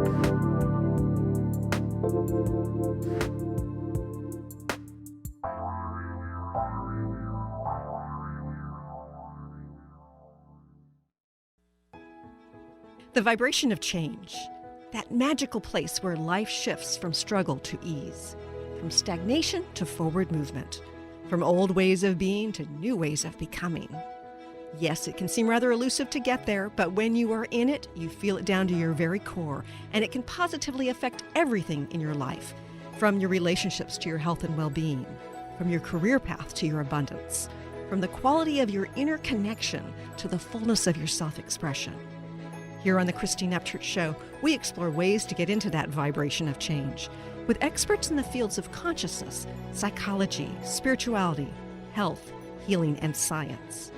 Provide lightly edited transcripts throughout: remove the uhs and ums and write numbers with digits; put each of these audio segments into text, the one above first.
The vibration of change, that magical place where life shifts from struggle to ease, from stagnation to forward movement, from old ways of being to new ways of becoming. Yes, it can seem rather elusive to get there, but when you are in it, you feel it down to your very core, and it can positively affect everything in your life, from your relationships to your health and well-being, from your career path to your abundance, from the quality of your inner connection to the fullness of your self-expression. Here on the Christine Upchurch Show, we explore ways to get into that vibration of change with experts in the fields of consciousness, psychology, spirituality, health, healing, and science.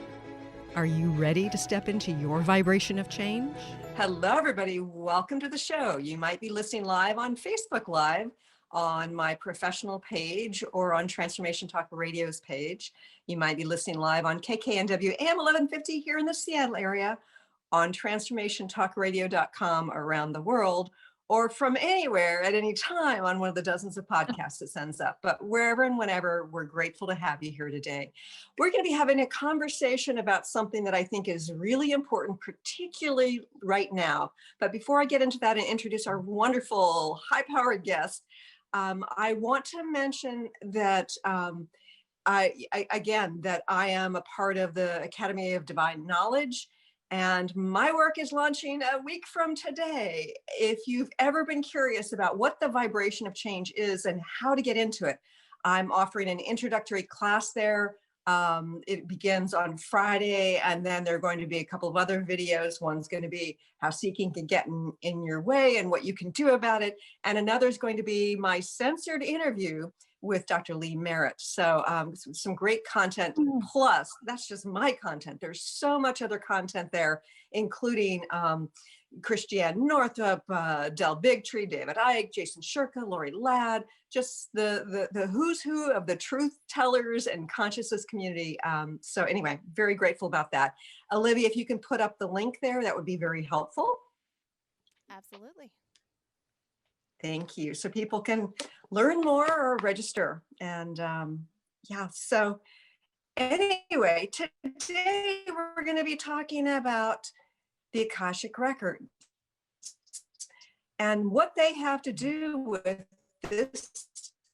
Are you ready to step into your vibration of change? Hello, everybody. Welcome to the show. You might be listening live on Facebook Live, on my professional page, or on Transformation Talk Radio's page. You might be listening live on KKNW AM 1150 here in the Seattle area, on transformationtalkradio.com around the world, or from anywhere at any time on one of the dozens of podcasts it sends up. But wherever and whenever, we're grateful to have you here today. We're going to be having a conversation about something that I think is really important, particularly right now. But before I get into that and introduce our wonderful high-powered guest, I want to mention that I am a part of the Academy of Divine Knowledge. And my work is launching a week from today. If you've ever been curious about what the vibration of change is and how to get into it, I'm offering an introductory class there. It begins on Friday, and then there are going to be a couple of other videos. One's going to be how seeking can get in your way and what you can do about it. And another is going to be my censored interview with Dr. Lee Merritt. So some great content. Plus, that's just my content. There's so much other content there, including Christiane Northrup, Del Bigtree, David Icke, Jason Shurka, Lori Ladd, just the who's who of the truth tellers and consciousness community. So anyway, very grateful about that. Olivia, if you can put up the link there, that would be very helpful. Absolutely. Thank you. So people can learn more or register. And so anyway, today we're going to be talking about the Akashic Records and what they have to do with this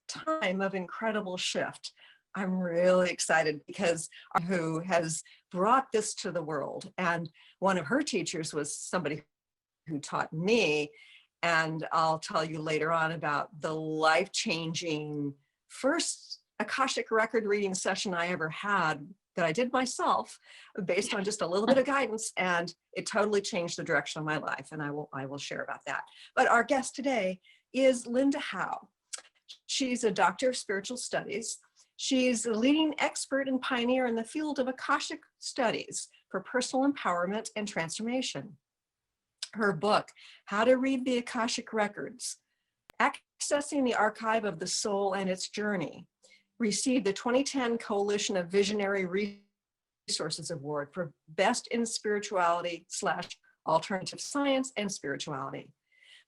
time of incredible shift. I'm really excited because who has brought this to the world. And one of her teachers was somebody who taught me. And I'll tell you later on about the life-changing first Akashic Record reading session I ever had that I did myself based on just a little bit of guidance, and it totally changed the direction of my life, and I will share about that. But our guest today is Linda Howe. She's a doctor of spiritual studies. She's a leading expert and pioneer in the field of Akashic studies for personal empowerment and transformation. Her book, How to Read the Akashic Records, Accessing the Archive of the Soul and Its Journey, received the 2010 Coalition of Visionary Resources Award for Best in Spirituality / Alternative Science and Spirituality.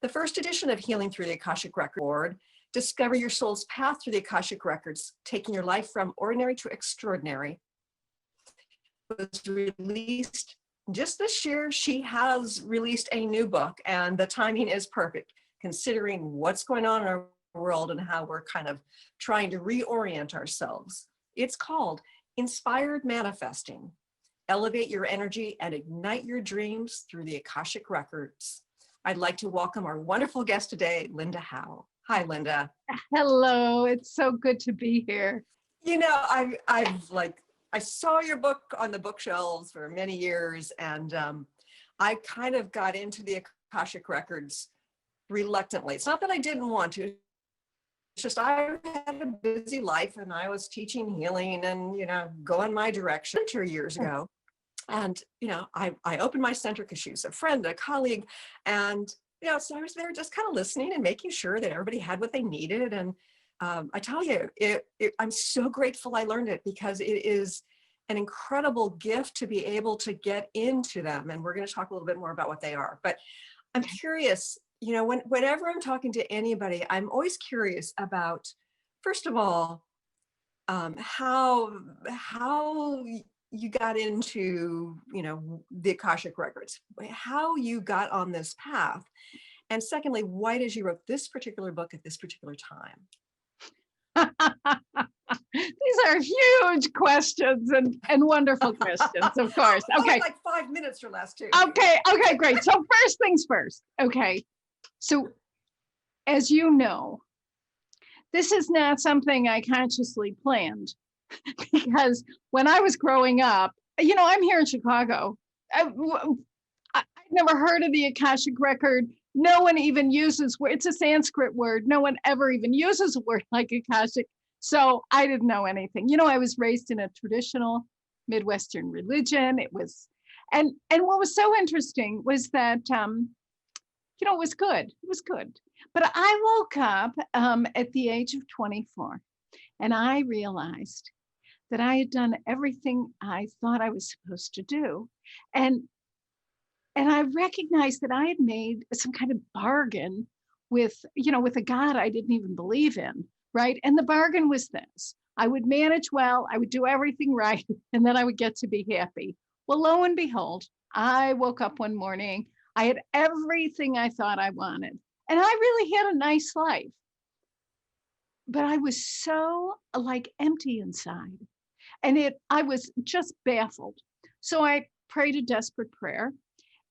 The first edition of Healing Through the Akashic Record Award, Discover Your Soul's Path Through the Akashic Records, Taking Your Life from Ordinary to Extraordinary, was released just this year. She has released a new book, and the timing is perfect considering what's going on in our world and how we're kind of trying to reorient ourselves. It's called Inspired Manifesting. Elevate your energy and ignite your dreams through the Akashic Records. I'd like to welcome our wonderful guest today, Linda Howe. Hi, Linda. Hello, it's so good to be here. You know, I saw your book on the bookshelves for many years, and I kind of got into the Akashic Records reluctantly. It's not that I didn't want to. It's just I had a busy life, and I was teaching healing and, going my direction 2 years ago. And, I opened my center because she was a friend, a colleague, and, so I was there just kind of listening and making sure that everybody had what they needed. And I tell you, I'm so grateful I learned it, because it is an incredible gift to be able to get into them. And we're going to talk a little bit more about what they are. But I'm curious, Whenever I'm talking to anybody, I'm always curious about, first of all, how you got into, the Akashic Records, how you got on this path. And secondly, why did you wrote this particular book at this particular time? These are huge questions and wonderful questions, of course. Okay. Like 5 minutes or less too. Okay, great. So first things first. Okay. So as you know, this is not something I consciously planned because when I was growing up, I'm here in Chicago. I'd never heard of the Akashic Record. No one even uses, it's a Sanskrit word. No one ever even uses a word like Akashic. So I didn't know anything. I was raised in a traditional Midwestern religion. It was, and what was so interesting was that, it was good. It was good. But I woke up at the age of 24 and I realized that I had done everything I thought I was supposed to do. And I recognized that I had made some kind of bargain with a God I didn't even believe in, right? And the bargain was this: I would manage well, I would do everything right, and then I would get to be happy. Well, lo and behold, I woke up one morning, I had everything I thought I wanted, and I really had a nice life. But I was so empty inside, and I was just baffled. So I prayed a desperate prayer.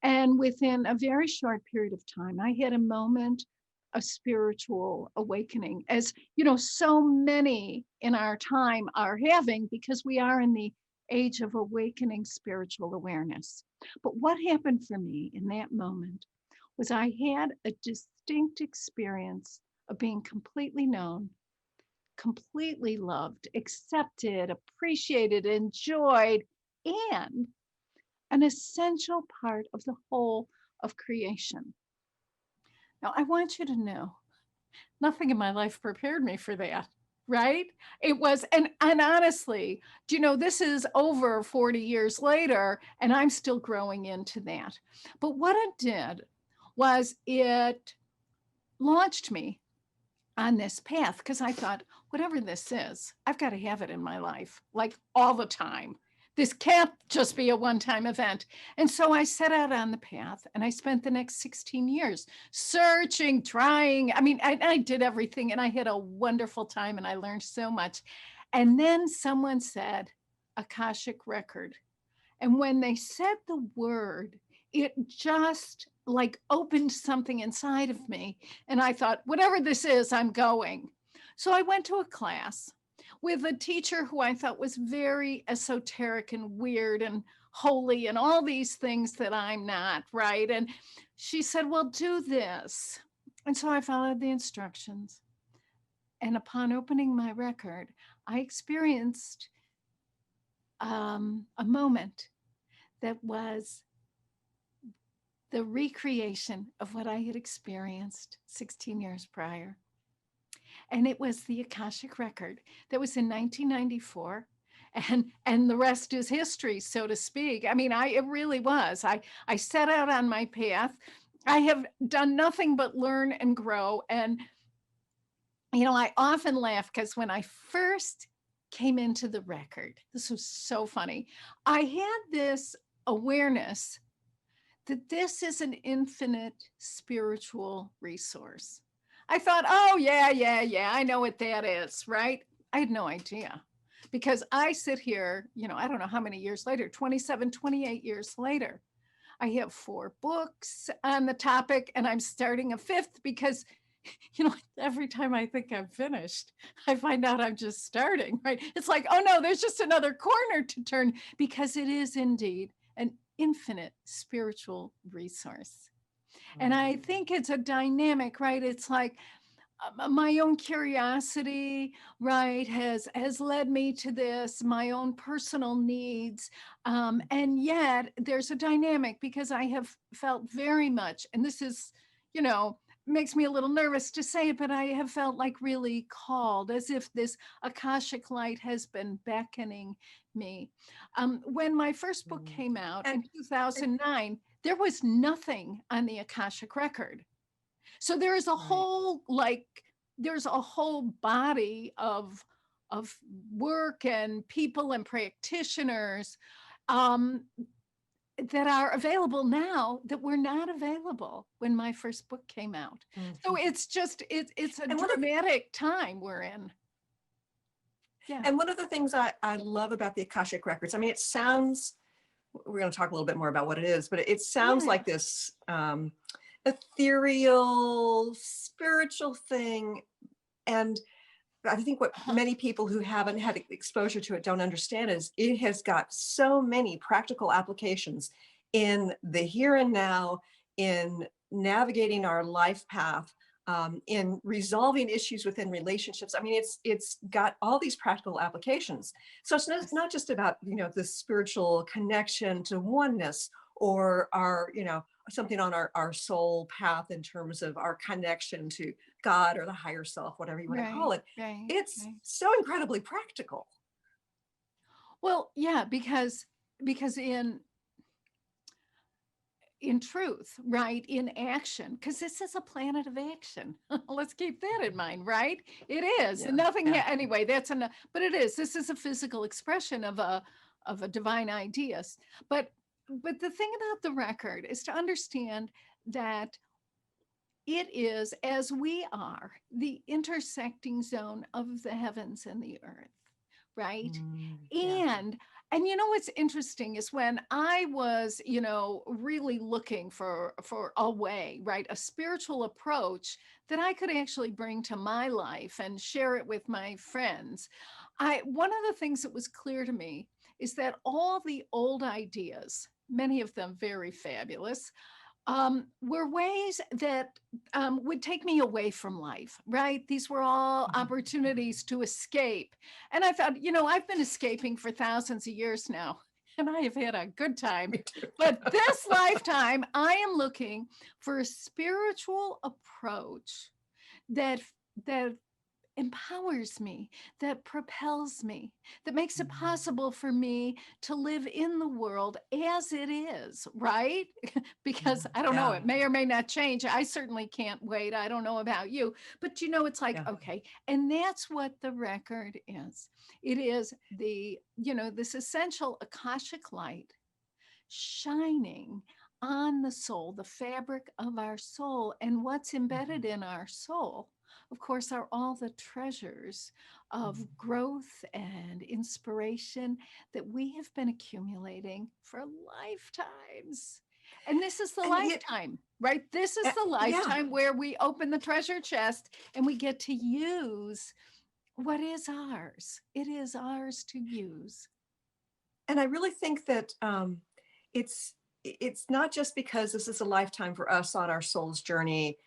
And within a very short period of time, I had a moment of spiritual awakening, as so many in our time are having, because we are in the age of awakening spiritual awareness. But what happened for me in that moment was I had a distinct experience of being completely known, completely loved, accepted, appreciated, enjoyed, and an essential part of the whole of creation. Now, I want you to know, nothing in my life prepared me for that, right? It was, and honestly, this is over 40 years later, and I'm still growing into that. But what it did was it launched me on this path, because I thought, whatever this is, I've got to have it in my life, like all the time. This can't just be a one-time event. And so I set out on the path, and I spent the next 16 years searching, trying. I mean, I did everything, and I had a wonderful time, and I learned so much. And then someone said, Akashic Record. And when they said the word, it just opened something inside of me. And I thought, whatever this is, I'm going. So I went to a class with a teacher who I thought was very esoteric and weird and holy and all these things that I'm not, right? And she said, well, do this. And so I followed the instructions. And upon opening my record, I experienced a moment that was the recreation of what I had experienced 16 years prior. And it was the Akashic Record. That was in 1994. And the rest is history, so to speak. I mean, it really was. I set out on my path. I have done nothing but learn and grow. And, I often laugh because when I first came into the record, this was so funny. I had this awareness that this is an infinite spiritual resource. I thought, oh, yeah, I know what that is, right? I had no idea, because I sit here, I don't know how many years later, 27, 28 years later, I have 4 books on the topic, and I'm starting a 5th because, every time I think I'm finished, I find out I'm just starting, right? It's like, oh no, there's just another corner to turn, because it is indeed an infinite spiritual resource. And I think it's a dynamic, right? It's like my own curiosity, right, has led me to this, my own personal needs. And yet there's a dynamic, because I have felt very much, and this is, makes me a little nervous to say it, but I have felt really called, as if this Akashic light has been beckoning me. When my first book came out in 2009, there was nothing on the Akashic Record. So there's a whole, like, there's a whole body of work and people and practitioners that are available now that were not available when my first book came out. So it's just, it's a And dramatic time we're in. Yeah. And one of the things I love about the Akashic Records, I mean, it sounds, we're going to talk a little bit more about what it is, but it sounds like this ethereal, spiritual thing. And I think what many people who haven't had exposure to it don't understand is it has got so many practical applications in the here and now, in navigating our life path, in resolving issues within relationships. I mean, it's got all these practical applications. So it's not just about, you know, the spiritual connection to oneness or our, you know, something on our soul path in terms of our connection to God or the higher self, whatever you want to call it. It's so incredibly practical. Well, yeah, because in truth, right, in action, because this is a planet of action. Let's keep that in mind, right? It is. And nothing anyway, that's enough, but it is. This is a physical expression of a divine ideas. But the thing about the record is to understand that it is, as we are, the intersecting zone of the heavens and the earth, right? And you know what's interesting is when I was, you know, really looking for a way, right, a spiritual approach that I could actually bring to my life and share it with my friends, one of the things that was clear to me is that all the old ideas, many of them very fabulous, were ways that would take me away from life, right? These were all opportunities to escape. And I thought, you know, I've been escaping for thousands of years now, and I have had a good time. But this lifetime, I am looking for a spiritual approach that empowers me, that propels me, that makes it possible for me to live in the world as it is, right? Because I don't know, it may or may not change. I certainly can't wait. I don't know about you, but you know, it's like, okay. And that's what the record is. It is the, you know, this essential Akashic light shining on the soul, the fabric of our soul, and what's embedded in our soul, of course, are all the treasures of growth and inspiration that we have been accumulating for lifetimes. And this is the lifetime, right? This is the lifetime where we open the treasure chest and we get to use what is ours. It is ours to use. And I really think that it's not just because this is a lifetime for us on our soul's journey,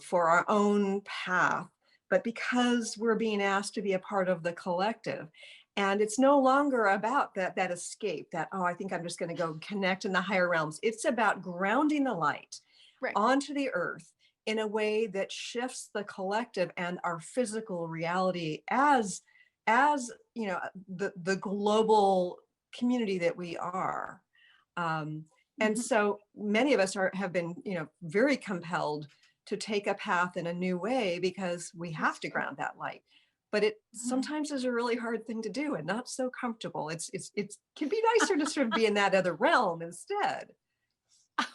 for our own path, but because we're being asked to be a part of the collective. And it's no longer about that escape, that, oh, I think I'm just going to go connect in the higher realms. It's about grounding the light onto the earth in a way that shifts the collective and our physical reality as you know, the global community that we are. And so many of us have been, you know, very compelled to take a path in a new way because we have to ground that light. But it sometimes is a really hard thing to do and not so comfortable. It can be nicer to sort of be in that other realm instead.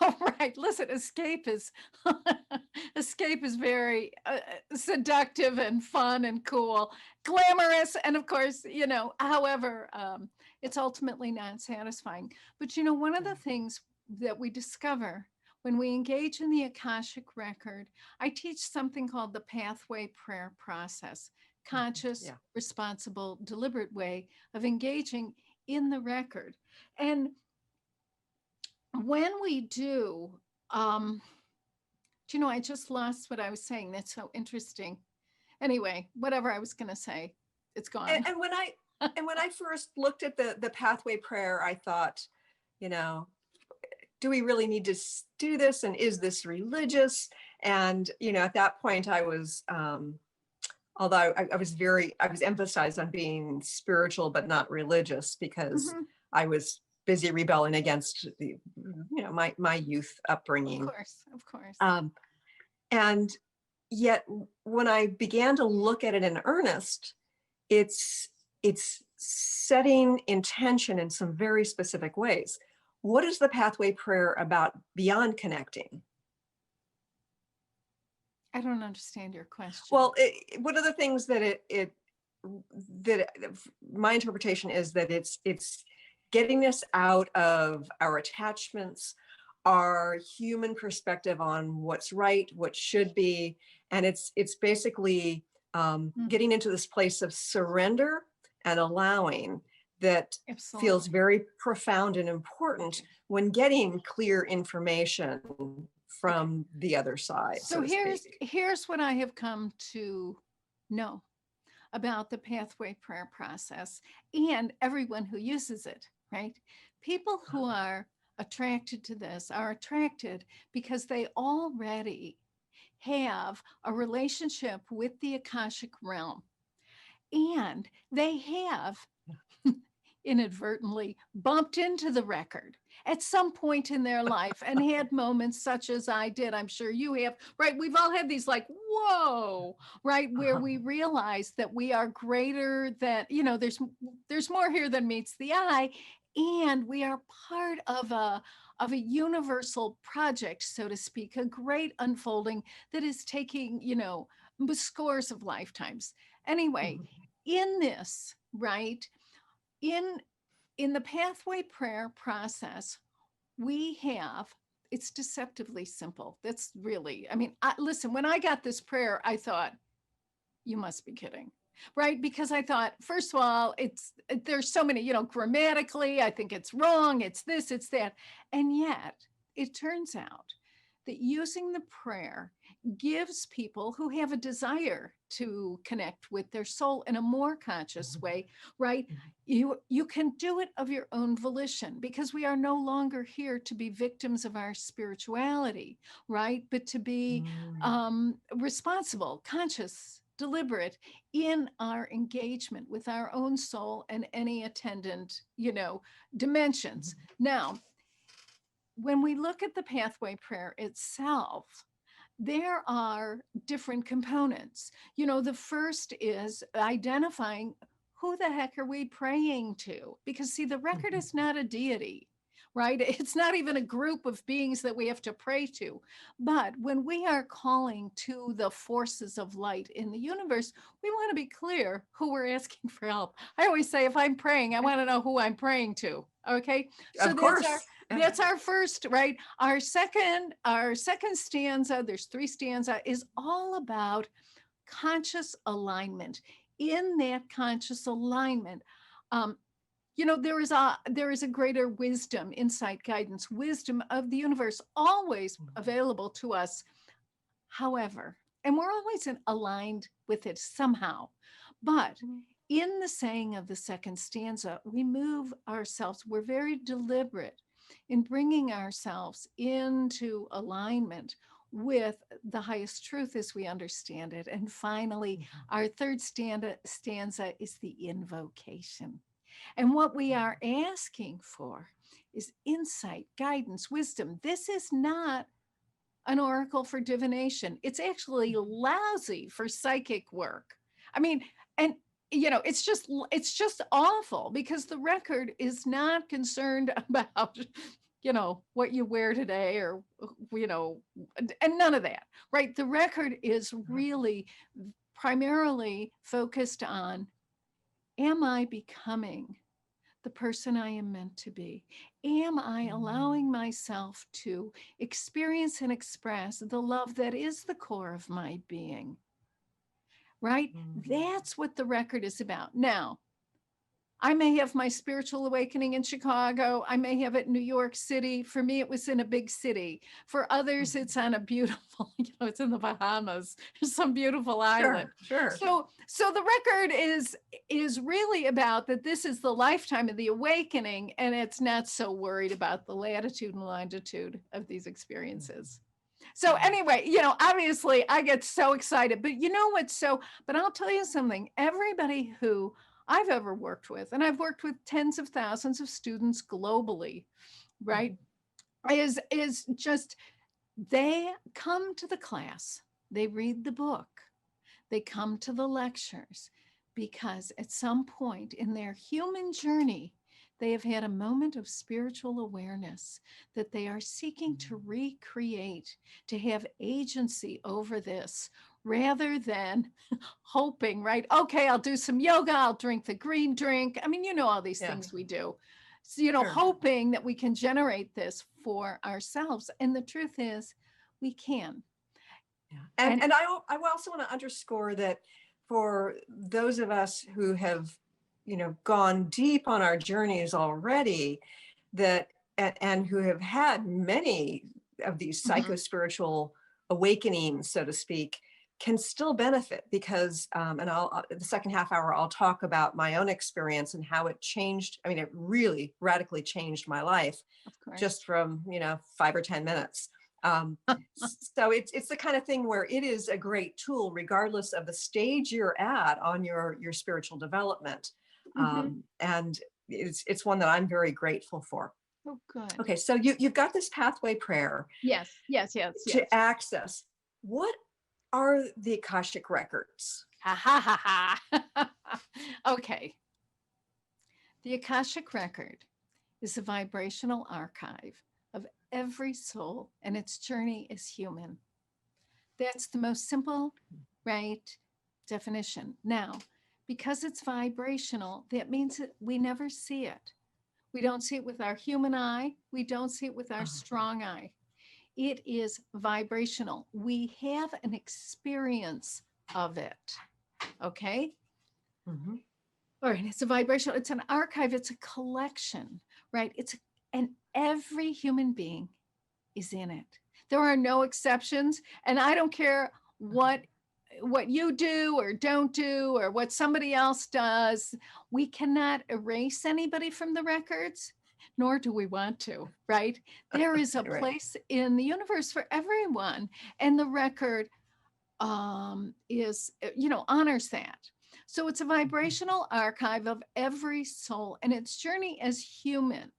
All right. Listen, escape is very seductive and fun and cool, glamorous. And of course, you know, however, it's ultimately not satisfying. But, you know, one of the things that we discover when we engage in the Akashic Record, I teach something called the pathway prayer process, conscious, responsible, deliberate way of engaging in the record. And when we do, you know, I just lost what I was saying. That's so interesting. Anyway, whatever I was going to say, it's gone. And when I first looked at the pathway prayer, I thought, you know, do we really need to do this? And is this religious? And, you know, at that point I was, although I was emphasized on being spiritual, but not religious, because I was busy rebelling against the, you know, my youth upbringing. Of course. And yet when I began to look at it in earnest, it's setting intention in some very specific ways. What is the pathway prayer about beyond connecting? I don't understand your question. Well, one of the things that my interpretation is that it's getting us out of our attachments, our human perspective on what's right, what should be, and it's basically getting into this place of surrender and allowing that Absolutely. feels very profound and important when getting clear information from the other side. So to speak. here's what I have come to know about the pathway prayer process and everyone who uses it, right? People who are attracted to this are attracted because they already have a relationship with the Akashic realm, and they have inadvertently bumped into the record at some point in their life and had moments such as I did. I'm sure you have, right? We've all had these like, whoa, right? Where we realize that we are greater than, there's more here than meets the eye. And we are part of a universal project, so to speak, a great unfolding that is taking, scores of lifetimes. Anyway, in this, right? In the pathway prayer process, it's deceptively simple. That's really, listen, when I got this prayer, I thought, you must be kidding, right? Because I thought, first of all, there's so many, grammatically, I think it's wrong, it's this, it's that. And yet it turns out that using the prayer gives people who have a desire to connect with their soul in a more conscious way, right? You can do it of your own volition, because we are no longer here to be victims of our spirituality, right? But to be responsible, conscious, deliberate in our engagement with our own soul and any attendant, dimensions. Now, when we look at the pathway prayer itself, there are different components. The first is identifying who the heck are we praying to? Because see, the record is not a deity, right? It's not even a group of beings that we have to pray to. But when we are calling to the forces of light in the universe, we want to be clear who we're asking for help. I always say, if I'm praying, I want to know who I'm praying to. Okay. So of course. That's our first, right? Our second stanza, there's 3 stanza, is all about conscious alignment. In that conscious alignment, there is a greater wisdom, insight, guidance, wisdom of the universe always available to us. However, and we're always aligned with it somehow, but in the saying of the second stanza, we move ourselves, we're very deliberate in bringing ourselves into alignment with the highest truth as we understand it. And finally, our third stanza is the invocation. And what we are asking for is insight, guidance, wisdom. This is not an oracle for divination. It's actually lousy for psychic work. It's just awful, because the record is not concerned about, what you wear today or, and none of that, right? The record is really primarily focused on, am I becoming the person I am meant to be? Am I allowing myself to experience and express the love that is the core of my being? Right? That's what the record is about. Now, I may have my spiritual awakening in Chicago. I may have it in New York City. For me, it was in a big city. For others, it's on a beautiful, it's in the Bahamas, some beautiful island. Sure. So the record is really about that. This is the lifetime of the awakening, and it's not so worried about the latitude and longitude of these experiences. So anyway, obviously I get so excited, but but I'll tell you something, everybody who I've ever worked with, and I've worked with tens of thousands of students globally, right, is just they come to the class, they read the book, they come to the lectures because at some point in their human journey, they have had a moment of spiritual awareness that they are seeking to recreate, to have agency over this rather than hoping, right? Okay, I'll do some yoga, I'll drink the green drink. I mean, you know, all these Yeah. things we do. So, you know, Sure. hoping that we can generate this for ourselves. And the truth is, we can. Yeah. And- And I also want to underscore that for those of us who have, you know, gone deep on our journeys already, that and who have had many of these psycho-spiritual awakenings, so to speak, can still benefit because, and the second half hour, I'll talk about my own experience and how it changed. I mean, it really radically changed my life Of course. just from, you know, 5 or 10 minutes. So it's the kind of thing where it is a great tool, regardless of the stage you're at on your spiritual development. And it's one that I'm very grateful for. Oh, good. Okay, so you've got this pathway prayer Yes. to access. What are the Akashic Records? Ha ha ha ha. Okay. The Akashic Record is a vibrational archive of every soul and its journey as human. That's the most simple, right, definition. Now, because it's vibrational, that means that we never see it. We don't see it with our human eye. We don't see it with our strong eye. It is vibrational. We have an experience of it. Okay? Mm-hmm. All right. It's a vibrational, it's an archive, it's a collection, right? And every human being is in it. There are no exceptions. And I don't care what you do or don't do or what somebody else does. We cannot erase anybody from the records, nor do we want to, right? There is a Right. place in the universe for everyone. And the record is, you know, honors that. So it's a vibrational archive of every soul and its journey as human.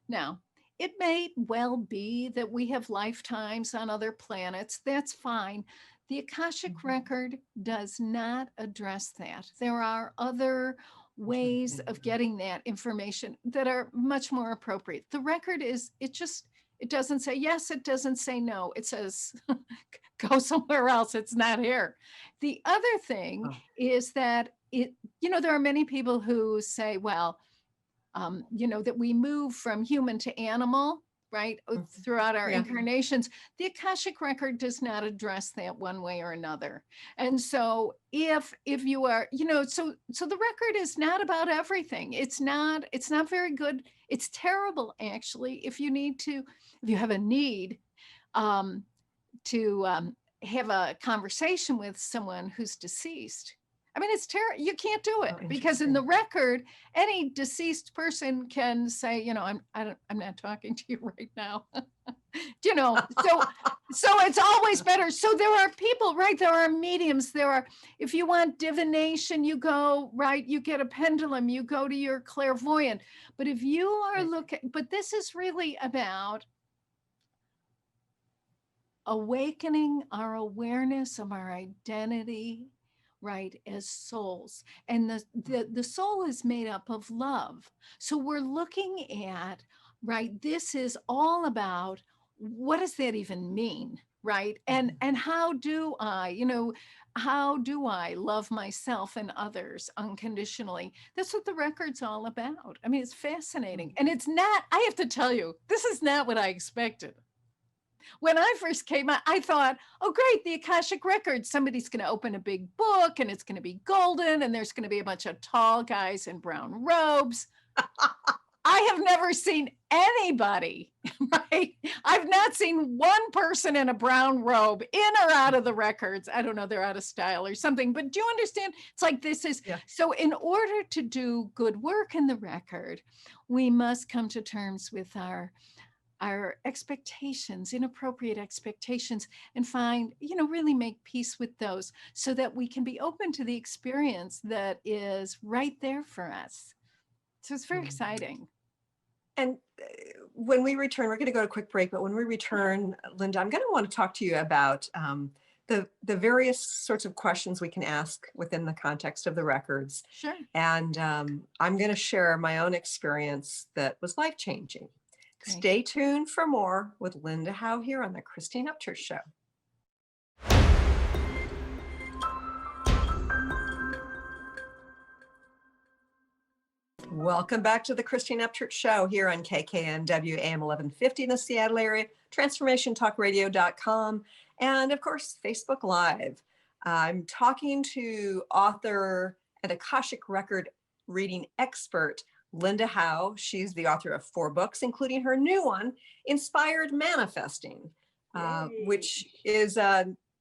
Now, it may well be that we have lifetimes on other planets. That's fine. The Akashic Record does not address that. There are other ways of getting that information that are much more appropriate. The record is, it doesn't say yes, it doesn't say no. It says, go somewhere else. It's not here. The other thing is that there are many people who say, well, that we move from human to animal, right? Throughout our incarnations. The Akashic Record does not address that one way or another. And so if you are, so the record is not about everything. It's not very good. It's terrible, actually, if you have a need to have a conversation with someone who's deceased. I mean, it's terrible. You can't do it because in the record, any deceased person can say, I'm not talking to you right now. So it's always better. So there are people, right? There are mediums. If you want divination, you go, right? You get a pendulum, you go to your clairvoyant. But if you are but this is really about awakening our awareness of our identity, right, as souls. And the soul is made up of love. So we're looking at, right, this is all about, what does that even mean, right? And how do I love myself and others unconditionally? That's what the record's all about. I mean, it's fascinating. And it's not, I have to tell you, this is not what I expected. When I first came out, I thought, oh, great, the Akashic Records. Somebody's going to open a big book and it's going to be golden and there's going to be a bunch of tall guys in brown robes. I have never seen anybody, right? I've not seen one person in a brown robe in or out of the records. I don't know, they're out of style or something, but do you understand? It's like so in order to do good work in the record, we must come to terms with our expectations, inappropriate expectations, and find, really make peace with those so that we can be open to the experience that is right there for us. So it's very exciting. And when we return, we're going to go to a quick break, but when we return, Linda, I'm going to want to talk to you about the various sorts of questions we can ask within the context of the records. Sure. And I'm going to share my own experience that was life-changing. Great. Stay tuned for more with Linda Howe here on the Christine Upchurch Show. Welcome back to the Christine Upchurch Show here on KKNW AM 1150 in the Seattle area, transformationtalkradio.com, and of course, Facebook Live. I'm talking to author and Akashic Record reading expert, Linda Howe. She's the author of 4 books, including her new one, Inspired Manifesting, which is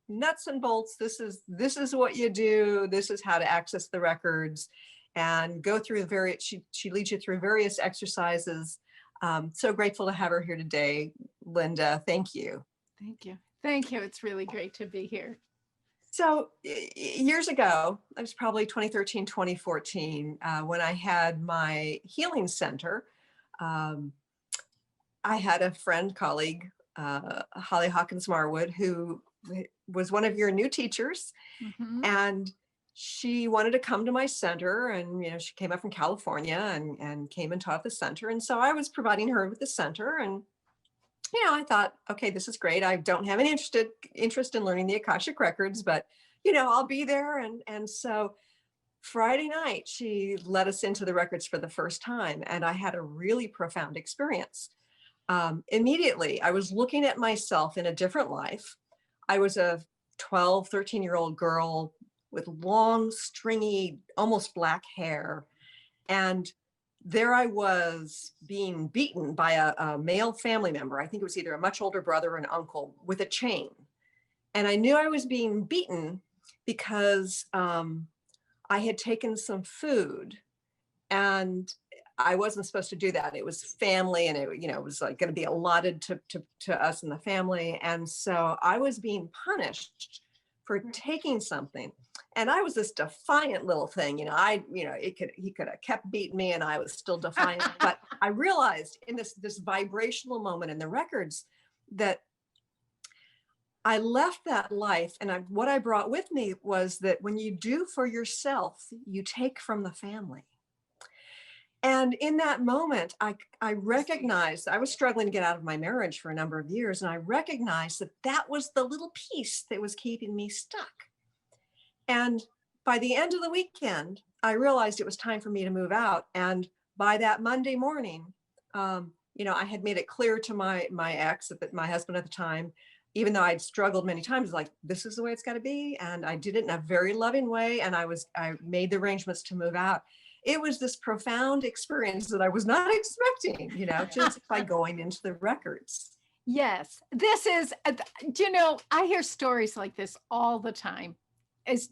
nuts and bolts. This is what you do. This is how to access the records and go through she leads you through various exercises. So grateful to have her here today, Linda. Thank you. Thank you. Thank you. It's really great to be here. So years ago, it was probably 2013, 2014, when I had my healing center. I had a friend, colleague, Holly Hawkins Marwood, who was one of your new teachers. Mm-hmm. And she wanted to come to my center, and she came up from California and came and taught the center. And so I was providing her with the center, and I thought, okay, this is great. I don't have any interest in learning the Akashic Records, but I'll be there. And so Friday night, she let us into the records for the first time, and I had a really profound experience. Immediately, I was looking at myself in a different life. I was a 12, 13-year-old girl with long, stringy, almost black hair. And there I was being beaten by a male family member. I think it was either a much older brother or an uncle, with a chain. And I knew I was being beaten because I had taken some food, and I wasn't supposed to do that. It was family, and it was like going to be allotted to us in the family. And so I was being punished for taking something. And I was this defiant little thing, he could have kept beating me and I was still defiant. But I realized in this vibrational moment in the records that I left that life. And what I brought with me was that when you do for yourself, you take from the family. And in that moment, I recognized I was struggling to get out of my marriage for a number of years. And I recognized that was the little piece that was keeping me stuck. And by the end of the weekend, I realized it was time for me to move out. And by that Monday morning, I had made it clear to my ex, my husband at the time, even though I'd struggled many times, like, this is the way it's got to be. And I did it in a very loving way. And I made the arrangements to move out. It was this profound experience that I was not expecting, just by going into the records. Yes, this is, I hear stories like this all the time, as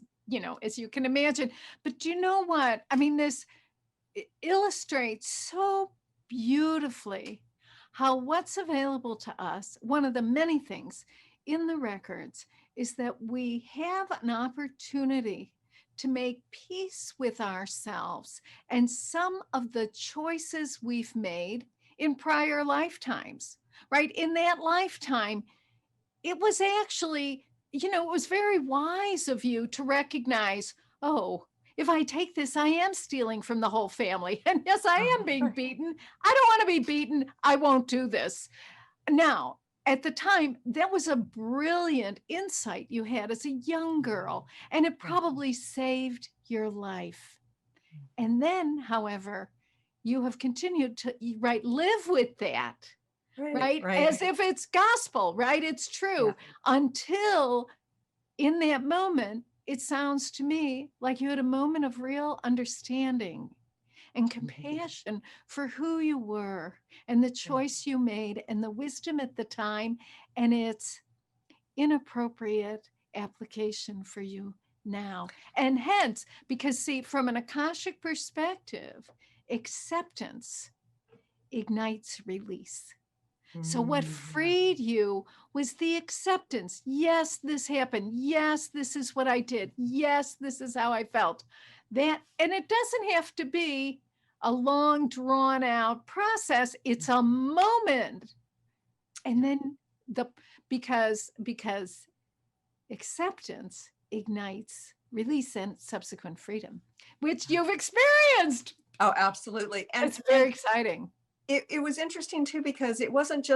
you can imagine. But do you know what? I mean, this illustrates so beautifully how what's available to us, one of the many things in the records, is that we have an opportunity to make peace with ourselves and some of the choices we've made in prior lifetimes, right? In that lifetime, it was actually, it was very wise of you to recognize, oh, if I take this, I am stealing from the whole family. And yes, I am being beaten. I don't want to be beaten. I won't do this. Now, at the time, that was a brilliant insight you had as a young girl, and it probably saved your life. And then, however, you have continued to live with that, right? As if it's gospel, right? It's true, until in that moment, it sounds to me like you had a moment of real understanding and compassion for who you were and the choice you made and the wisdom at the time and its inappropriate application for you now. And hence, because see, from an Akashic perspective, acceptance ignites release. So what freed you was the acceptance. Yes, this happened. Yes, this is what I did. Yes, this is how I felt. And it doesn't have to be, a long drawn out process. It's a moment. And then because acceptance ignites release and subsequent freedom, which you've experienced. Oh, absolutely. And it's very exciting. It was interesting too, because it wasn't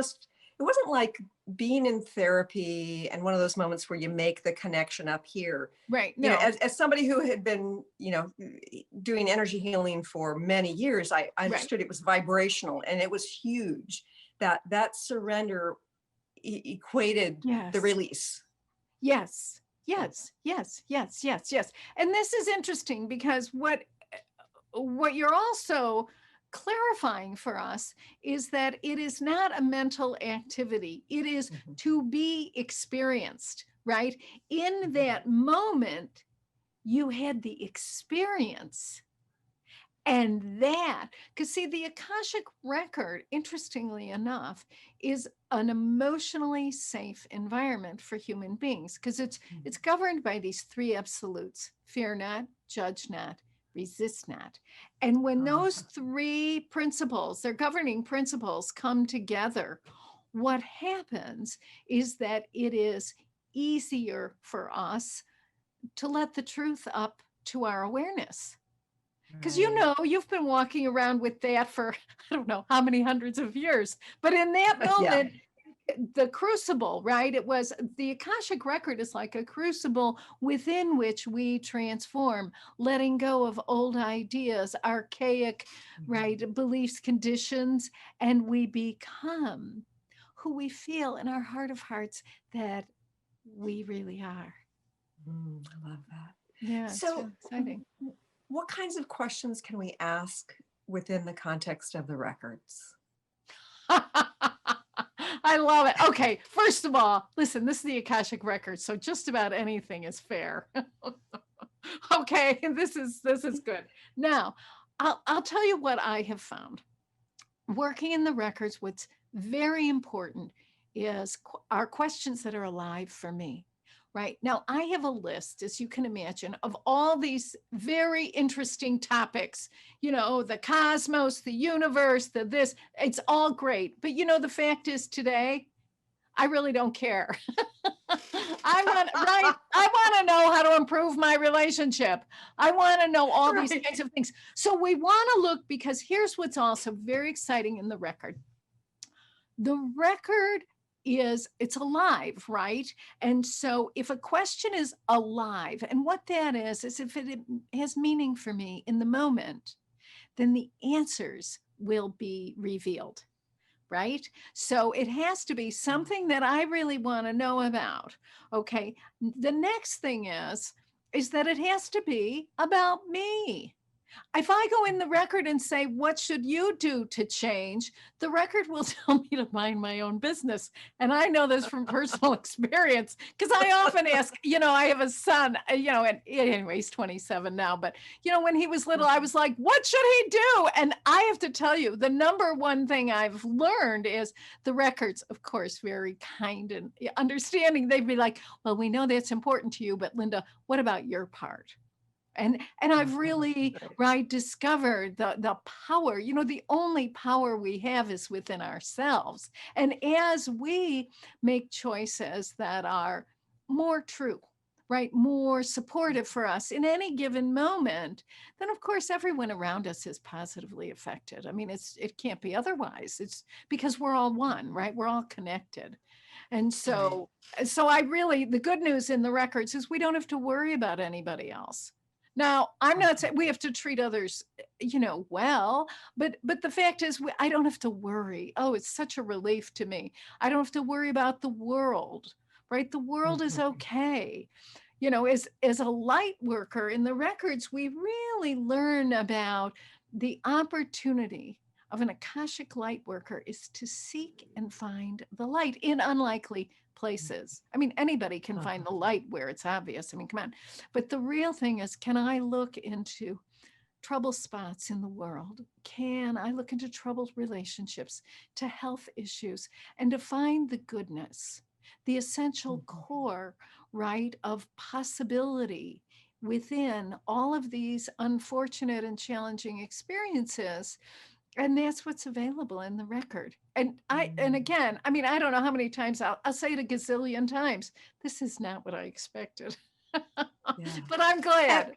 like being in therapy and one of those moments where you make the connection up here. Right. You No. know, as somebody who had been, doing energy healing for many years, I understood it was vibrational, and it was huge. That surrender equated the release. Yes. Yes. Yes. Yes. Yes. Yes. And this is interesting because what you're also clarifying for us is that it is not a mental activity. It is to be experienced, right? In that moment, you had the experience. And that, because see, the Akashic Record, interestingly enough, is an emotionally safe environment for human beings, because it's governed by these three absolutes: fear not, judge not, resist not. And when those three principles, their governing principles, come together, what happens is that it is easier for us to let the truth up to our awareness. Because you've been walking around with that for, I don't know how many hundreds of years, but in that moment, the crucible, right? It was the Akashic Record is like a crucible within which we transform, letting go of old ideas, archaic, right, beliefs, conditions, and we become who we feel in our heart of hearts that we really are. I love that. Yeah, so it's really exciting. What kinds of questions can we ask within the context of the records? I love it. Okay, first of all, listen, this is the Akashic Record, so just about anything is fair. Okay, this is good. Now, I'll tell you what I have found. Working in the records, what's very important is our questions that are alive for me. Right now, I have a list, as you can imagine, of all these very interesting topics, the cosmos, the universe, this, it's all great. But the fact is today, I really don't care. I want to know how to improve my relationship. I want to know all these kinds of things. So we want to look, because here's what's also very exciting in the record. The record it's alive, right? And so if a question is alive, and what that is if it has meaning for me in the moment, then the answers will be revealed, right? So it has to be something that I really want to know about. Okay. The next thing is that it has to be about me. If I go in the record and say, what should you do to change? The record will tell me to mind my own business. And I know this from personal experience, because I often ask, I have a son, and anyway, he's 27 now, but when he was little, I was like, what should he do? And I have to tell you, the number one thing I've learned is the records, of course, very kind and understanding. They'd be like, well, we know that's important to you, but Linda, what about your part? And I've really discovered the power, the only power we have is within ourselves. And as we make choices that are more true, right, more supportive for us in any given moment, then of course everyone around us is positively affected. I mean, it can't be otherwise. It's because we're all one, right? We're all connected. And so the good news in the records is we don't have to worry about anybody else. Now, I'm not saying we have to treat others, well, but the fact is I don't have to worry. Oh, it's such a relief to me. I don't have to worry about the world, right? The world is okay. As a light worker in the records, we really learn about the opportunity of an Akashic light worker is to seek and find the light in unlikely places. I mean, anybody can find the light where it's obvious. I mean, come on. But the real thing is, can I look into trouble spots in the world? Can I look into troubled relationships, to health issues, and to find the goodness, the essential core, right, of possibility within all of these unfortunate and challenging experiences. And that's what's available in the record. And again, I mean, I don't know how many times I'll say it a gazillion times. This is not what I expected, but I'm glad.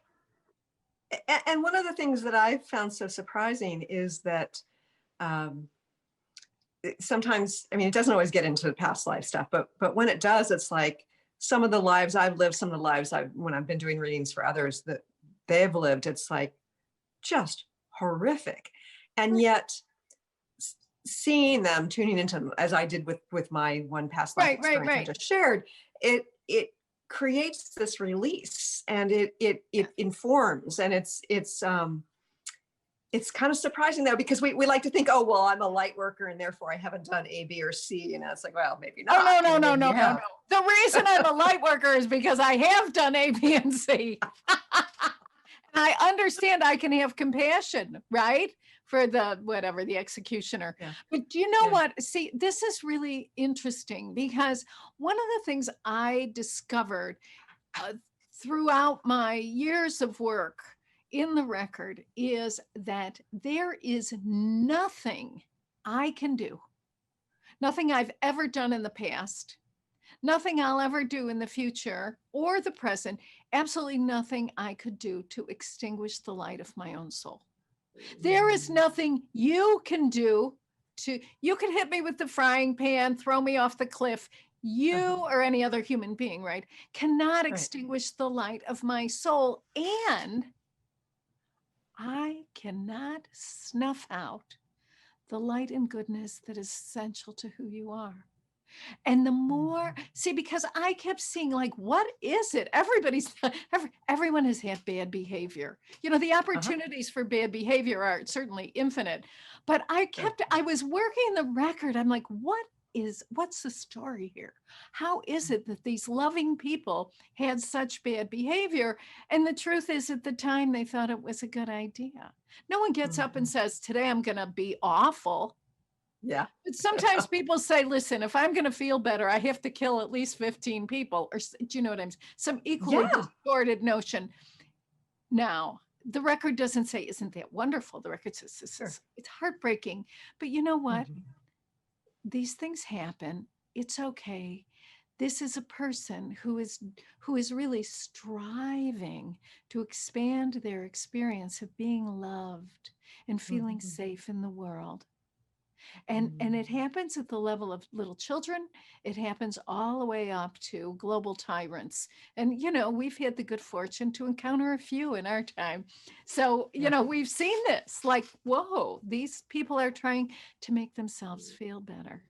And one of the things that I found so surprising is that sometimes, I mean, it doesn't always get into the past life stuff, but when it does, it's like some of the lives I've lived, some of the lives when I've been doing readings for others that they've lived, it's like just horrific. And yet seeing them, tuning into them, as I did with my one past life experience I just shared, it creates this release, and it informs, and it's kind of surprising though, because we like to think, oh, well, I'm a light worker and therefore I haven't done A, B, or C. You know, it's like, well, maybe not. Oh, no. The reason I'm a light worker is because I have done A, B, and C. And I understand I can have compassion, right? For the executioner. Yeah. But do you know what? See, this is really interesting, because one of the things I discovered throughout my years of work in the record is that there is nothing I can do, nothing I've ever done in the past, nothing I'll ever do in the future or the present, absolutely nothing I could do to extinguish the light of my own soul. There is nothing you can do you can hit me with the frying pan, throw me off the cliff. You or any other human being, right, cannot extinguish the light of my soul. And I cannot snuff out the light and goodness that is essential to who you are. And the more, see, because I kept seeing, like, what is it? Everyone has had bad behavior. You know, the opportunities for bad behavior are certainly infinite. But I was working the record. I'm like, what's the story here? How is it that these loving people had such bad behavior? And the truth is, at the time, they thought it was a good idea. No one gets up and says, today I'm going to be awful. Yeah. But sometimes people say, listen, if I'm going to feel better, I have to kill at least 15 people. Or do you know what I mean? Some equally distorted notion. Now, the record doesn't say, isn't that wonderful? The record says, it's heartbreaking. But you know what? These things happen. It's okay. This is a person who is really striving to expand their experience of being loved and feeling safe in the world. And it happens at the level of little children. It happens all the way up to global tyrants. And, you know, we've had the good fortune to encounter a few in our time. So, you know, we've seen this, like, whoa, these people are trying to make themselves feel better.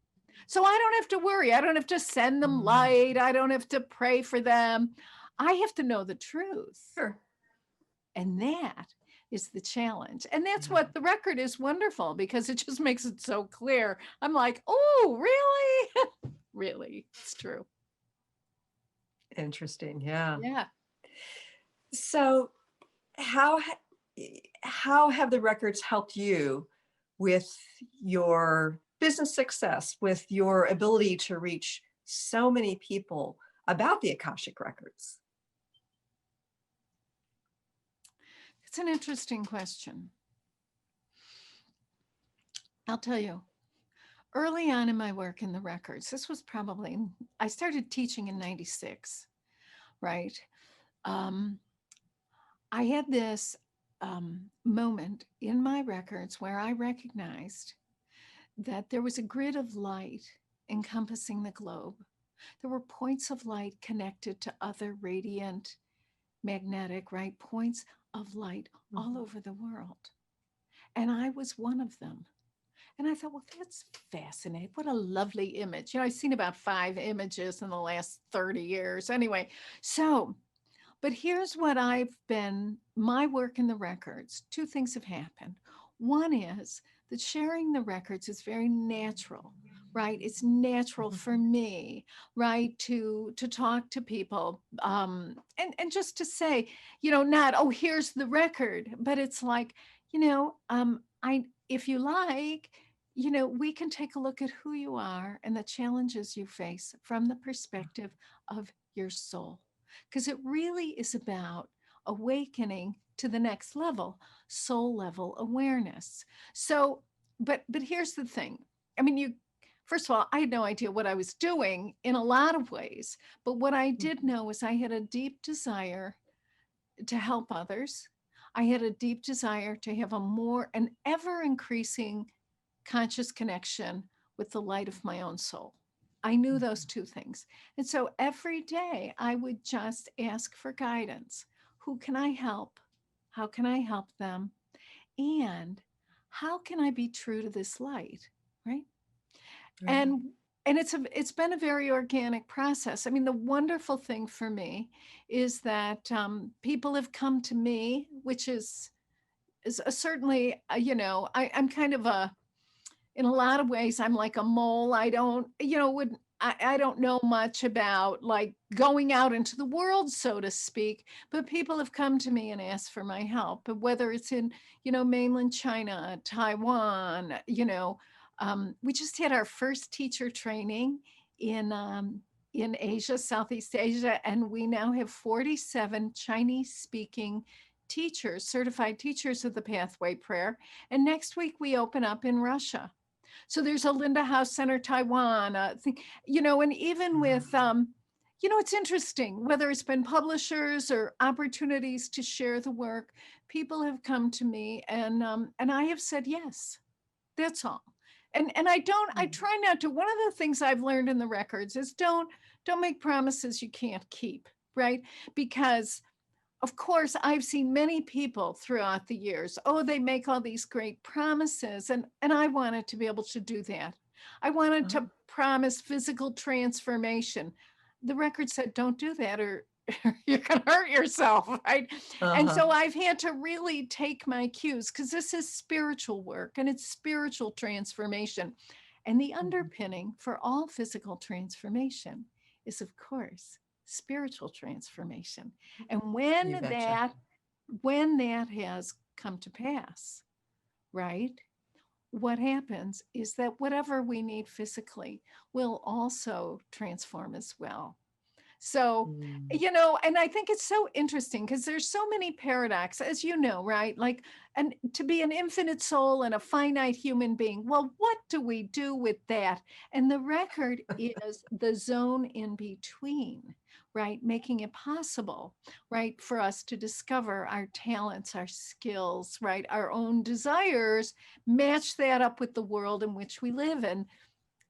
So I don't have to worry. I don't have to send them light. I don't have to pray for them. I have to know the truth. Sure. And that is the challenge. And that's what the record is wonderful, because it just makes it so clear. I'm like, oh, really? Really, it's true. Interesting. Yeah. Yeah. So how have the records helped you with your business success, with your ability to reach so many people about the Akashic Records? It's an interesting question. I'll tell you, early on in my work in the records, this was probably, I started teaching in 96, right? I had this moment in my records where I recognized that there was a grid of light encompassing the globe. There were points of light connected to other radiant, magnetic, right, points of light all over the world. And I was one of them. And I thought, well, that's fascinating. What a lovely image. You know, I've seen about 5 images in the last 30 years. Anyway, so, but here's what my work in the records, 2 things have happened. One is that sharing the records is very natural, right? It's natural for me, right, to talk to people, and just to say, you know, not, oh, here's the record, but it's like, you know, if you like, you know, we can take a look at who you are and the challenges you face from the perspective of your soul, because it really is about awakening to the next level, soul level awareness. So, but here's the thing. I mean, first of all, I had no idea what I was doing in a lot of ways, but what I did know is I had a deep desire to help others. I had a deep desire to have an ever increasing conscious connection with the light of my own soul. I knew those two things. And so every day I would just ask for guidance. Who can I help? How can I help them? And how can I be true to this light? Right. And it's been a very organic process. I mean, the wonderful thing for me is that people have come to me, which is certainly, I'm kind of in a lot of ways, I'm like a mole. I don't, I don't know much about like going out into the world, so to speak, but people have come to me and asked for my help, but whether it's in, mainland China, Taiwan, we just had our first teacher training in Asia, Southeast Asia, and we now have 47 Chinese speaking teachers, certified teachers of the Pathway Prayer. And next week we open up in Russia. So there's a Linda Howe Center, Taiwan, and even with, it's interesting, whether it's been publishers or opportunities to share the work, people have come to me and I have said, yes, that's all. And I try not to. One of the things I've learned in the records is don't make promises you can't keep, right? Because of course, I've seen many people throughout the years, they make all these great promises. And I wanted to be able to do that. I wanted to promise physical transformation. The record said, don't do that or you're going to hurt yourself, right? And so I've had to really take my cues because this is spiritual work and it's spiritual transformation. And the underpinning for all physical transformation is, of course, spiritual transformation. And when that has come to pass, right, what happens is that whatever we need physically will also transform as well. So, and I think it's so interesting because there's so many paradoxes, as you know, right? Like, and to be an infinite soul and a finite human being, well, what do we do with that? And the record is the zone in between, right? Making it possible, right, for us to discover our talents, our skills, right, our own desires, match that up with the world in which we live in.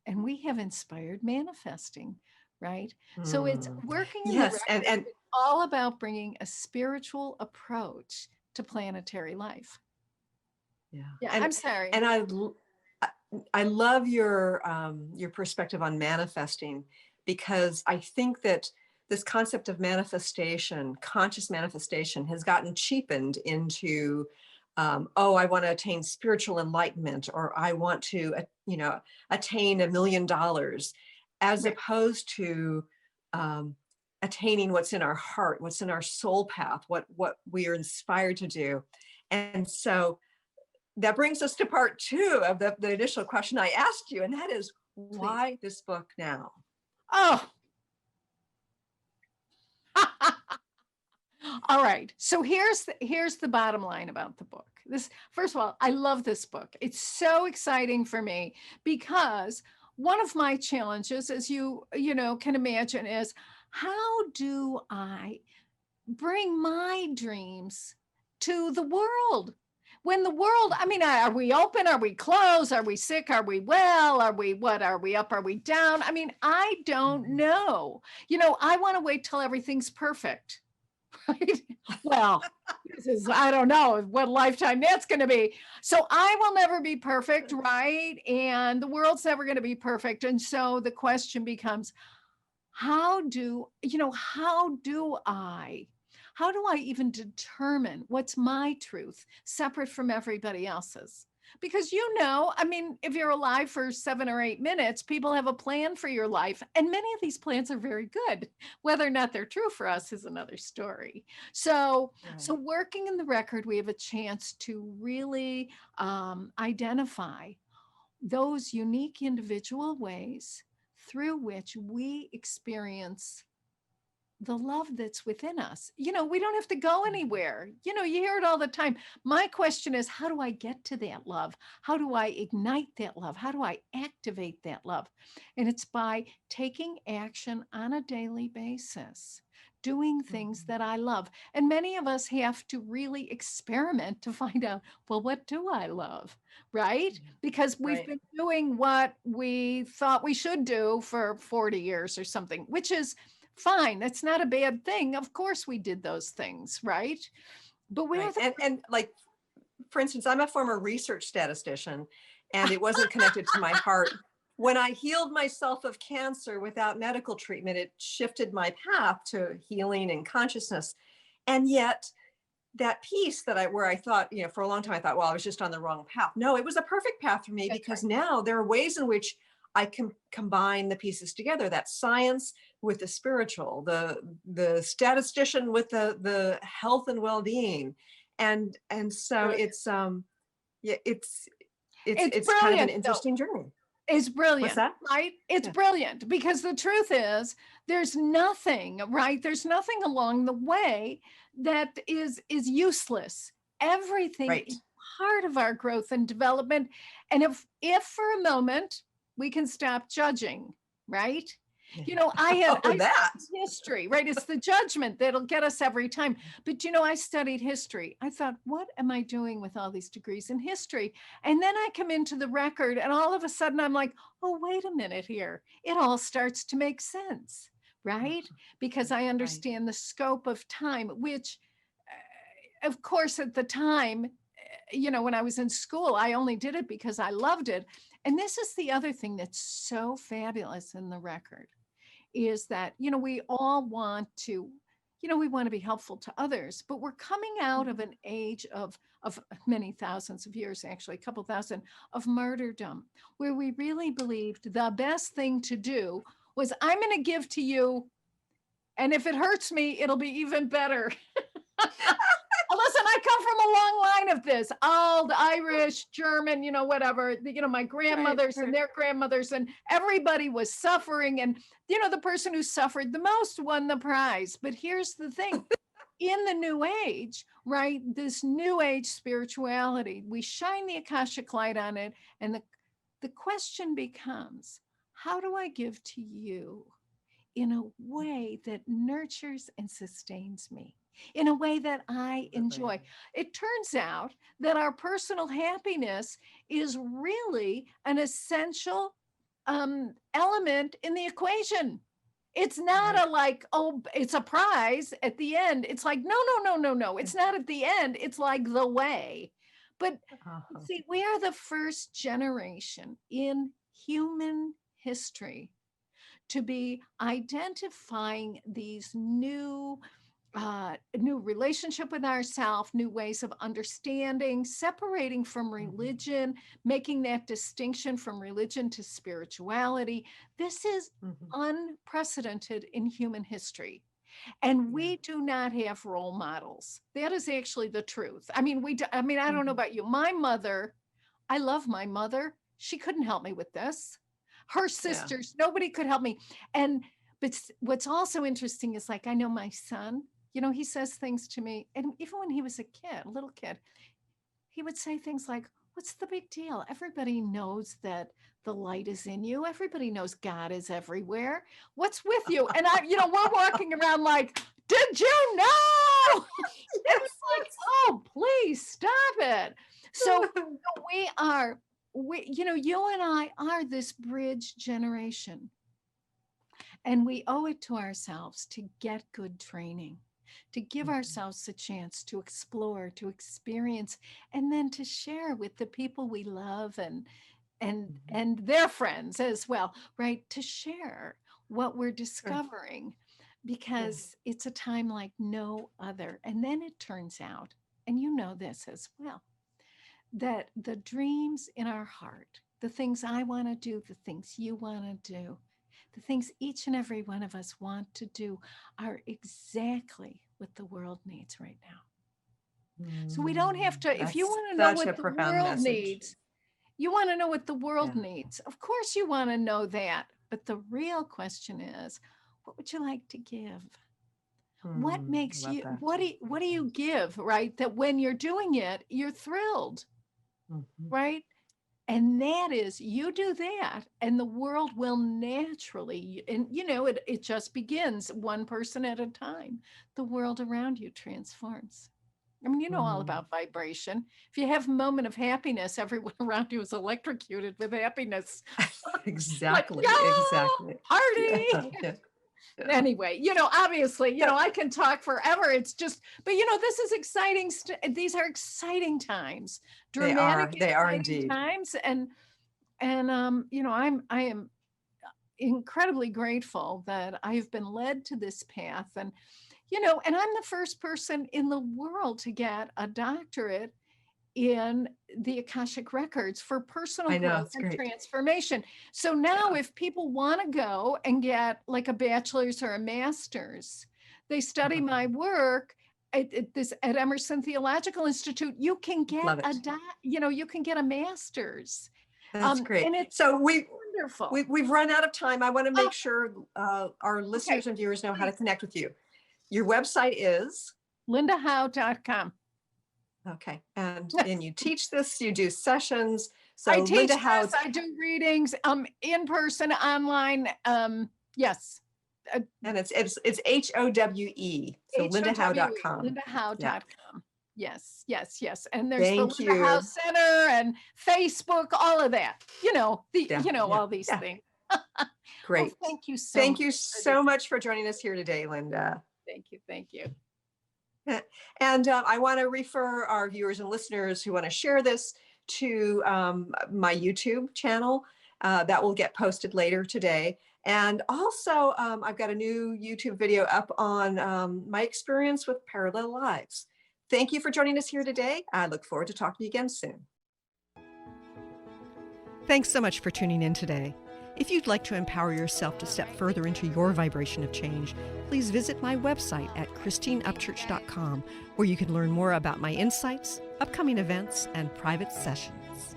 And we have inspired manifesting. Right. So it's working in the record, and all about bringing a spiritual approach to planetary life. Yeah. I'm sorry. And I love your perspective on manifesting, because I think that this concept of manifestation, conscious manifestation, has gotten cheapened into I want to attain spiritual enlightenment, or I want to attain $1 million. As opposed to attaining what's in our heart, what's in our soul path, what we are inspired to do. And so that brings us to part 2 of the initial question I asked you, and that is, why this book now? Oh. All right. So here's the bottom line about the book. First of all, I love this book. It's so exciting for me because one of my challenges, as you can imagine, is how do I bring my dreams to the world? When the world, I mean, are we open? Are we closed? Are we sick? Are we well? Are we what? Are we up? Are we down? I mean, I don't know. I want to wait till everything's perfect. Right? Well, I don't know what lifetime that's going to be. So I will never be perfect, right? And the world's never going to be perfect. And so the question becomes, how do I even determine what's my truth separate from everybody else's? Because I mean, if you're alive for 7 or 8 minutes, people have a plan for your life. And many of these plans are very good. Whether or not they're true for us is another story. So working in the record, we have a chance to really identify those unique individual ways through which we experience the love that's within us. You know, we don't have to go anywhere. You know, you hear it all the time. My question is, how do I get to that love? How do I ignite that love? How do I activate that love? And it's by taking action on a daily basis, doing things that I love. And many of us have to really experiment to find out, well, what do I love? Right? Because we've Right. been doing what we thought we should do for 40 years or something, which is fine. That's not a bad thing. Of course we did those things, right? But we are Right. the And like, for instance, I'm a former research statistician, and it wasn't connected to my heart. When I healed myself of cancer without medical treatment, it shifted my path to healing and consciousness. And yet that piece that where I thought, you know, for a long time, I thought, well, I was just on the wrong path. No, it was a perfect path for me, That's because right. now there are ways in which I can combine the pieces together. That science with the spiritual, the statistician with the health and well-being. And so Brilliant. yeah, It's it's kind of an brilliant though. interesting journey. Is What's brilliant, that? right? It's Yeah. brilliant because the truth is there's nothing, right? There's nothing along the way that is useless. Everything Right. is part of our growth and development. And if for a moment we can stop judging, right? You know, I Oh, that. studied history, right? It's the judgment that'll get us every time. But you know, I studied history. I thought, what am I doing with all these degrees in history? And then I come into the record, and all of a sudden I'm like, oh, wait a minute here. It all starts to make sense, right? Because I understand the scope of time, which, of course, at the time, you know, when I was in school, I only did it because I loved it. And this is the other thing that's so fabulous in the record is that, you know, we all want to, you know, we want to be helpful to others, but we're coming out of an age of many thousands of years, actually a couple thousand, of martyrdom, where we really believed the best thing to do was, I'm going to give to you, and if it hurts me, it'll be even better. Listen, I come from a long line of this, old Irish, German, you know, whatever, you know, my grandmothers and their grandmothers, and everybody was suffering. And, you know, the person who suffered the most won the prize. But here's the thing. In the new age, right, this new age spirituality, we shine the Akashic light on it. And the question becomes, how do I give to you in a way that nurtures and sustains me, in a way that I enjoy? It turns out that our personal happiness is really an essential element in the equation. It's not a like, oh, it's a prize at the end. It's like, no. It's not at the end. It's like the way. But see, we are the first generation in human history to be identifying these new relationship with ourselves, new ways of understanding, separating from religion, making that distinction from religion to spirituality. This is unprecedented in human history. And we do not have role models. That is actually the truth. I mean, I don't know about you. My mother, I love my mother. She couldn't help me with this. Her sisters, nobody could help me. But what's also interesting is, like, I know my son, you know, he says things to me. And even when he was a kid, a little kid, he would say things like, what's the big deal? Everybody knows that the light is in you. Everybody knows God is everywhere. What's with you? And you know, we're walking around like, did you know? It's like, oh, please stop it. So you know, you and I are this bridge generation. And we owe it to ourselves to get good training, to give ourselves a chance to explore, to experience, and then to share with the people we love and their friends as well, right? To share what we're discovering, because it's a time like no other. And then it turns out, and you know this as well, that the dreams in our heart, the things I want to do, the things you want to do, the things each and every one of us want to do are exactly what the world needs right now. So we don't have to, if you want to know what the world needs, you want to know what the world needs. Of course you want to know that. But the real question is, what would you like to give? What makes love you, that. what do you give, right? That when you're doing it, you're thrilled, right? And that is, you do that, and the world will naturally, and it just begins one person at a time. The world around you transforms. I mean, you know all about vibration. If you have a moment of happiness, everyone around you is electrocuted with happiness. Exactly. Like, "Yeah, Exactly. party." Yeah, yeah, yeah. Anyway, obviously, I can talk forever. It's just, but this is exciting. These are exciting times, dramatic, They are exciting indeed. times. And I am incredibly grateful that I've been led to this path. And and I'm the first person in the world to get a doctorate in the Akashic Records for personal I know, growth it's and great. transformation. So now Yeah. if people want to go and get like a bachelor's or a master's, they study my work at Emerson Theological Institute. You can get Love it. you can get a master's. That's great. And it's So wonderful. we've run out of time. I want to Oh, make sure our okay, listeners and viewers know how to please. connect with you. Your website is LindaHowe.com. okay, and you teach this. You do sessions. So I teach Linda Howe, this, I do readings, in person, online. Yes. and it's HOWE. So LindaHowe.com. Yeah. LindaHowe.com. Yes, yes, yes. And there's the Thank Linda Howe you. Center and Facebook, all of that. Yeah. Yeah. All these Yeah. things. Great. Well, thank you so Thank much. you so much for joining us here today, Linda. Thank you. Thank you. And I want to refer our viewers and listeners who want to share this to my YouTube channel that will get posted later today. And also, I've got a new YouTube video up on my experience with parallel lives. Thank you for joining us here today. I look forward to talking to you again soon. Thanks so much for tuning in today. If you'd like to empower yourself to step further into your vibration of change, please visit my website at christineupchurch.com, where you can learn more about my insights, upcoming events, and private sessions.